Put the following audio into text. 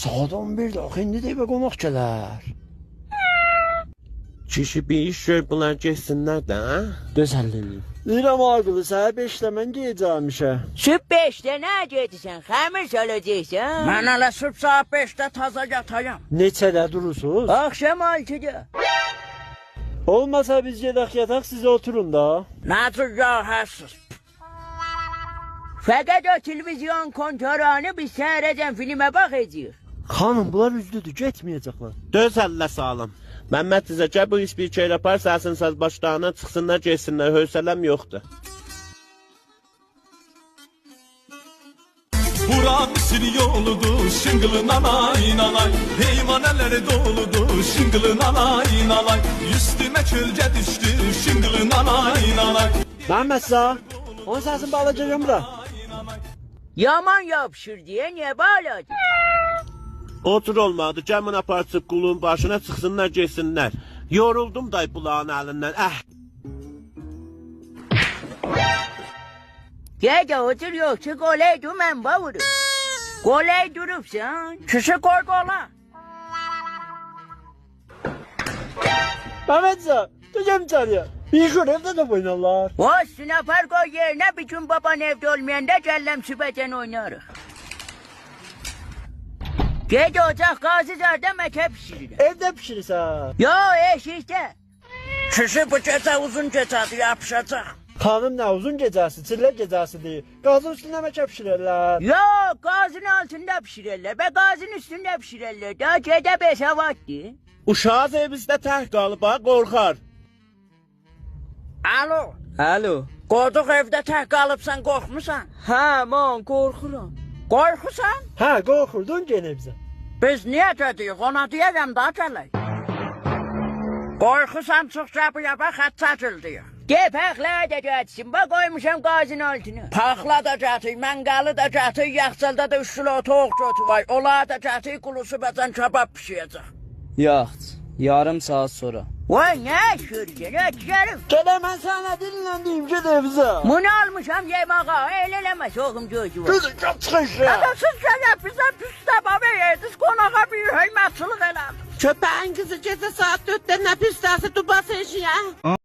Saat 11'də axı indi də evə qonaq gələr. Kişi bir iş gör bunlar geçsinlər də, ha? Düzəlliyim. Deyirəm ağılı, səhər 5-də mən gedəcəm işə. Sübh 5'te ne edeceksin? Xəmir söyleyeceksin. Mən hələ sübh saat 5-də taza yatayam. Neçədə durursunuz? Akşam 6'da. Olmasa biz gedək yataq, siz oturun da. Nədir yahəsiz? Fakat o televizyon kontrolünü biz seyredeceğim, filme bakacağız. Xanım, bunlar üzdüdür, getməyəcəklər. Döz əllə salım. Məmməd sizə gəl bu iş bir şey yapar, səsini saz başlarına çıxsınlar, geçsinlər, hövsələm yoxdur. Buran Misir yoludur, şıngılın anay nanay. Heyvanələri doludur, şıngılın anay nanay. Üstümə kölgə düşdü, şıngılın anay nanay. Məhəmmədsə, onun səsini bağlayacağım bura. Yaman yapışır diye niye bağladın? Otur olmadı, gəmin aparçıb qulun başına çıxsınlar, geçsinlər. Yoruldum day bulağın əlindən, Gel de otur yoksa kolay dümen bavurum. Kolay durupsan. Kişi koy qola. Məhəmmədsə, tücəm içəriyə. Yıxır, evdə də oynarlar. O sınafar koy yerine bütün baban evde olmayanda cellem sübeten oynarıq. Gel de ocak gazı zarda mete pişirir. Evdə pişirirsən. Yo eşikte. Kişi bu gecə uzun gecədir, yapışacaq. Xanım nə uzun gecəsi, çillər gecəsidir. Qazın üstündə məkə pişirirlər. Yo gazın altında pişirirler ve gazın üstünde pişirirler. Daha gece 5 havattı. Uşağız evimizdə tək qalıb, ha, qorxar. Alo, Alo. qoduq evdə tək qalıbsan, qorxmusan? Hə, mən qorxuram. Qorxusan? Hə, qorxurdun yenə bizə. Biz niyə gediyik, ona deyərəm da gələk. Qorxusan çıx gəbiyə bax, xət çəkildiyik. De pəxlə edəcəksin. Bak koymuşam gazın altına. Paxla da gətir, mənqalı da gətir, yaxçılda da 3 kilo toğ götü var. Ola da gətir, qulusu bəzən kebab pişirəcək. Yaxşı, yarım saat sonra. Vay ne şürgen ötürüm. Gələ mən sənə dinləndiyim, ged evizə. Bunu almışam yemeğe. Eyleleme soğum çocuğu. Gözün çox çıxışır. Hələ siz gələk bizə pis təbavə yediniz, qonağa bir hörmətçilik elədiniz. Köpəyin qızı gecə saat 4-də nə pis dəsi dubası eşiyə?